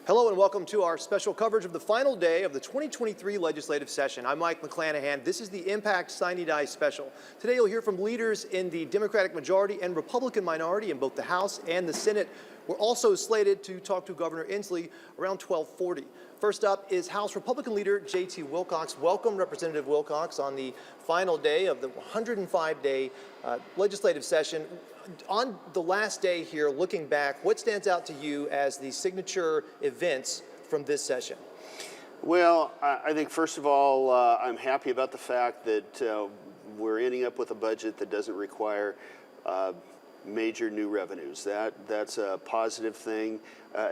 Hello and welcome to our special coverage of the final day of the 2023 legislative session. I'm Mike McClanahan. This is the Impact Sine Die Special. Today you'll hear from leaders in the Democratic majority and Republican minority in both the House and the Senate. We're also slated to talk to Governor Inslee around 12:40. First up is House Republican leader J.T. Wilcox. Welcome, Representative Wilcox, on the final day of the 105-day legislative session. On the last day here, looking back, what stands out to you as the signature events from this session? Well, I think first of all, I'm happy about the fact that we're ending up with a budget that doesn't require major new revenues. That's a positive thing.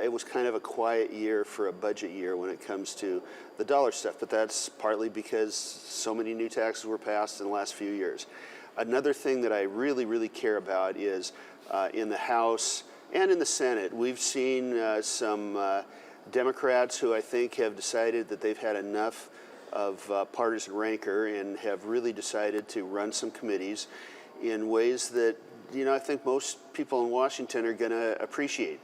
It was kind of a quiet year for a budget year when it comes to the dollar stuff, but that's partly because so many new taxes were passed in the last few years. Another thing that I really care about is in the House and in the Senate, we've seen some Democrats who I think have decided that they've had enough of partisan rancor and have really decided to run some committees in ways that, you know, I think most people in Washington are going to appreciate.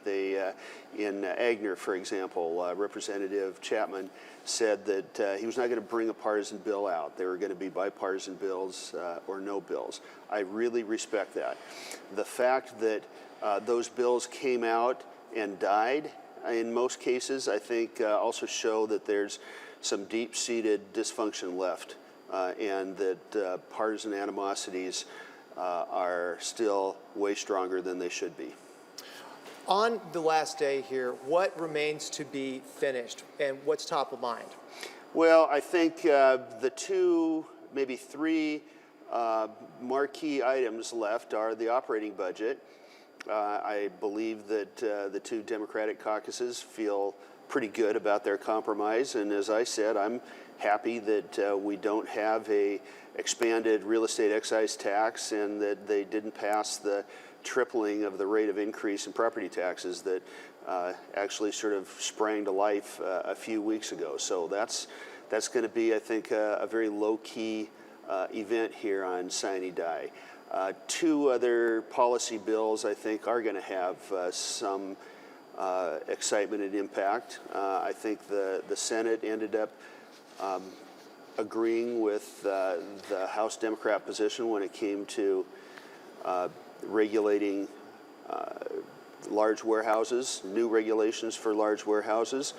In Agner, for example, Representative Chapman said that he was not going to bring a partisan bill out. There were going to be bipartisan bills or no bills. I really respect that. The fact that those bills came out and died in most cases, I think also show that there's some deep-seated dysfunction left and that partisan animosities are still way stronger than they should be. On the last day here, what remains to be finished and what's top of mind? Well, I think the two, maybe three marquee items left are the operating budget. I believe that the two Democratic caucuses feel pretty good about their compromise, and as I said, I'm happy that we don't have a expanded real estate excise tax and that they didn't pass the tripling of the rate of increase in property taxes that actually sort of sprang to life a few weeks ago. So that's going to be, I think, a very low-key event here on Sine Die. Two other policy bills, I think, are going to have some excitement and impact. I think the Senate ended up agreeing with the House Democrat position when it came to regulating large warehouses, new regulations for large warehouses,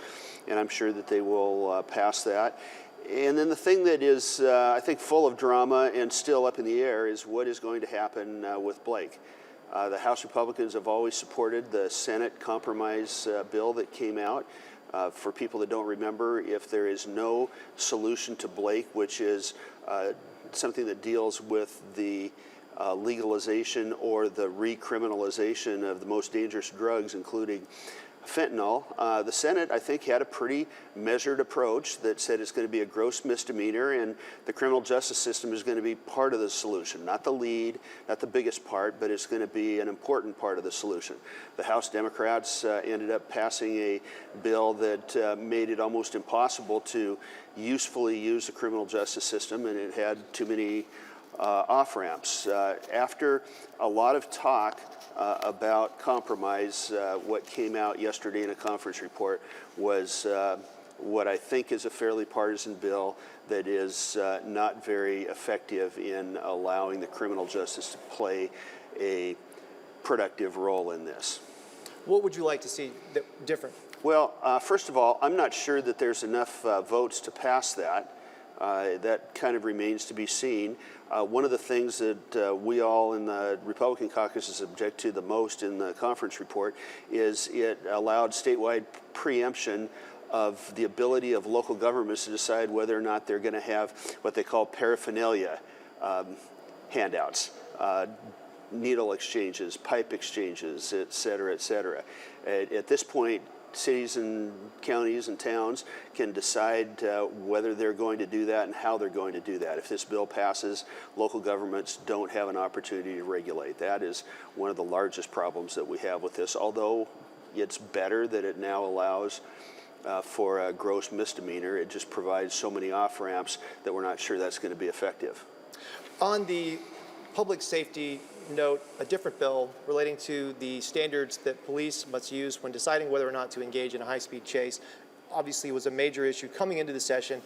and I'm sure that they will pass that. And then the thing that is, I think, full of drama and still up in the air is what is going to happen with Blake. The House Republicans have always supported the Senate compromise bill that came out. For people that don't remember, if there is no solution to Blake, which is something that deals with the legalization or the recriminalization of the most dangerous drugs, including fentanyl, the Senate, I think, had a pretty measured approach that said it's going to be a gross misdemeanor and the criminal justice system is going to be part of the solution, not the lead, not the biggest part, but it's going to be an important part of the solution. The House Democrats ended up passing a bill that made it almost impossible to usefully use the criminal justice system, and it had too many off-ramps. After a lot of talk about compromise, what came out yesterday in a conference report was what I think is a fairly partisan bill that is not very effective in allowing the criminal justice to play a productive role in this. What would you like to see different? Well, first of all, I'm not sure that there's enough votes to pass that. That kind of remains to be seen. One of the things that we all in the Republican caucuses object to the most in the conference report is it allowed statewide preemption of the ability of local governments to decide whether or not they're going to have what they call paraphernalia handouts, needle exchanges, pipe exchanges, et cetera, et cetera. At this point, cities and counties and towns can decide whether they're going to do that and how they're going to do that. If this bill passes, local governments don't have an opportunity to regulate. That is one of the largest problems that we have with this, although it's better that it now allows for a gross misdemeanor. It just provides so many off-ramps that we're not sure that's going to be effective. On the public safety note, a different bill relating to the standards that police must use when deciding whether or not to engage in a high-speed chase obviously was a major issue coming into the session.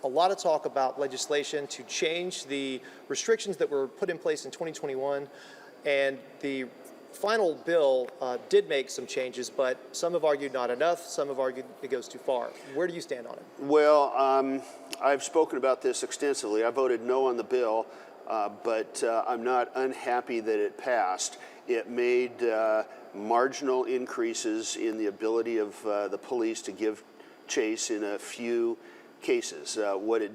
A lot of talk about legislation to change the restrictions that were put in place in 2021, and the final bill did make some changes, but some have argued not enough, some have argued it goes too far. Where do you stand on it? Well, I've spoken about this extensively. I voted no on the bill, but I'm not unhappy that it passed. It made marginal increases in the ability of the police to give chase in a few cases. What it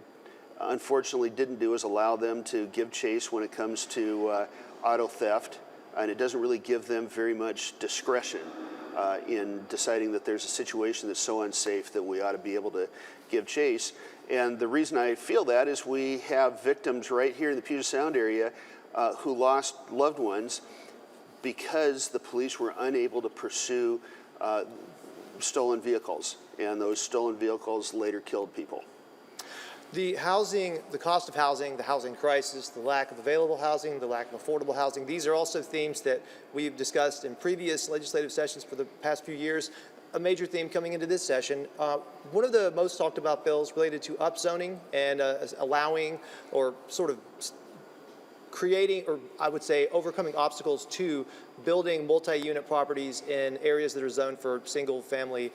unfortunately didn't do is allow them to give chase when it comes to auto theft, and it doesn't really give them very much discretion in deciding that there's a situation that's so unsafe that we ought to be able to give chase. And the reason I feel that is we have victims right here in the Puget Sound area who lost loved ones because the police were unable to pursue stolen vehicles, and those stolen vehicles later killed people. The housing, the cost of housing, the housing crisis, the lack of available housing, the lack of affordable housing, these are also themes that we've discussed in previous legislative sessions for the past few years. A major theme coming into this session. One of the most talked about bills related to upzoning and allowing or sort of creating, or I would say overcoming obstacles to building multi-unit properties in areas that are zoned for single-family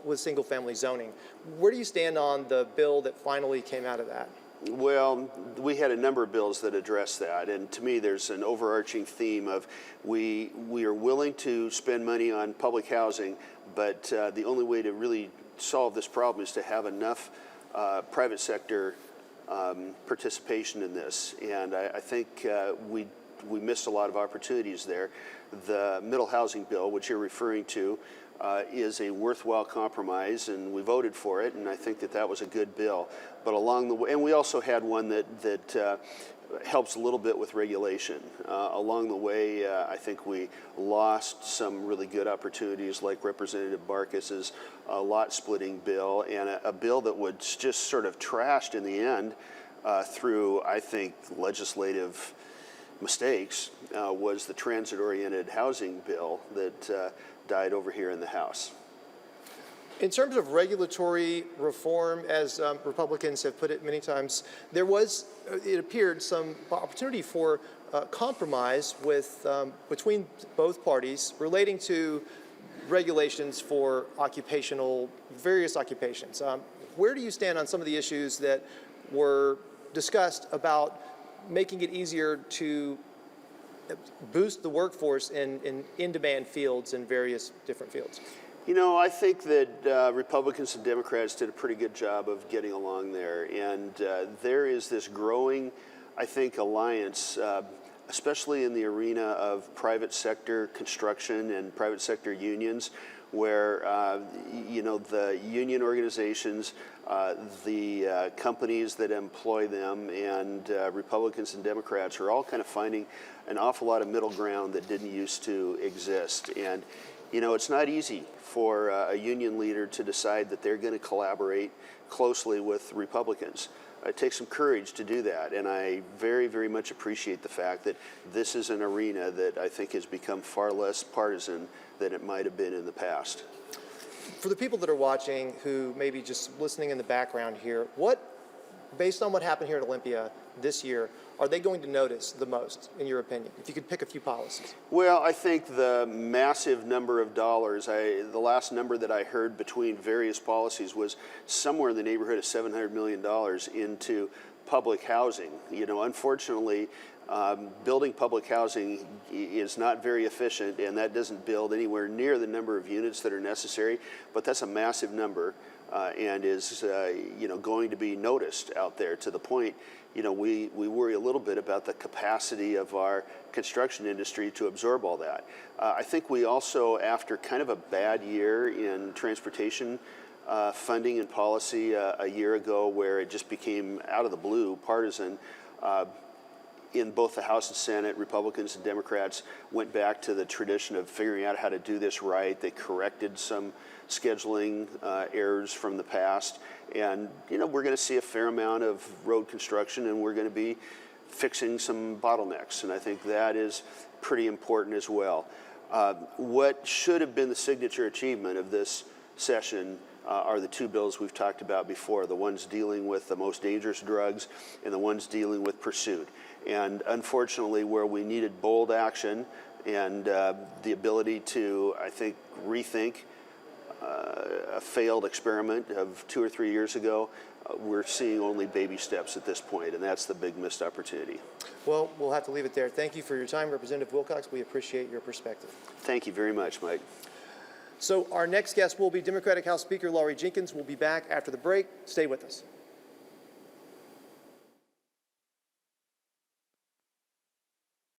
with single-family zoning. Where do you stand on the bill that finally came out of that? Well, we had a number of bills that address that, and to me there's an overarching theme of we are willing to spend money on public housing, but the only way to really solve this problem is to have enough private sector participation in this, and I think we missed a lot of opportunities there. The middle housing bill, which you're referring to, is a worthwhile compromise, and we voted for it, and I think that was a good bill. But along the way, and we also had one that helps a little bit with regulation. Along the way, I think we lost some really good opportunities, like Representative Barkis's lot splitting bill, and a bill that was just sort of trashed in the end through, I think, legislative mistakes, was the transit-oriented housing bill that died over here in the House. In terms of regulatory reform, as Republicans have put it many times, there was, it appeared, some opportunity for compromise with between both parties relating to regulations for various occupations. Where do you stand on some of the issues that were discussed about making it easier to boost the workforce in in-demand fields in various different fields? You know, I think that Republicans and Democrats did a pretty good job of getting along there, and there is this growing, I think, alliance, especially in the arena of private sector construction and private sector unions, where you know, the union organizations, the companies that employ them, and Republicans and Democrats are all kind of finding an awful lot of middle ground that didn't used to exist. And you know, it's not easy for a union leader to decide that they're going to collaborate closely with Republicans. It takes some courage to do that, and I very, very much appreciate the fact that this is an arena that I think has become far less partisan than it might have been in the past. For the people that are watching who may be just listening in the background here, based on what happened here at Olympia this year, are they going to notice the most, in your opinion, if you could pick a few policies? Well, I think the massive number of dollars, the last number that I heard between various policies was somewhere in the neighborhood of $700 million into public housing. You know, unfortunately, building public housing is not very efficient, and that doesn't build anywhere near the number of units that are necessary, but that's a massive number and is you know, going to be noticed out there, to the point, you know, we worry a little bit about the capacity of our construction industry to absorb all that. I think we also, after kind of a bad year in transportation funding and policy a year ago, where it just became out of the blue partisan, in both the House and Senate, Republicans and Democrats went back to the tradition of figuring out how to do this right. They corrected some scheduling errors from the past. And, you know, we're going to see a fair amount of road construction, and we're going to be fixing some bottlenecks. And I think that is pretty important as well. What should have been the signature achievement of this session are the two bills we've talked about before, the ones dealing with the most dangerous drugs and the ones dealing with pursuit. And unfortunately, where we needed bold action and the ability to, I think, rethink a failed experiment of 2 or 3 years ago, we're seeing only baby steps at this point, and that's the big missed opportunity. Well, we'll have to leave it there. Thank you for your time, Representative Wilcox. We appreciate your perspective. Thank you very much, Mike. So our next guest will be Democratic House Speaker Laurie Jenkins. We'll be back after the break. Stay with us.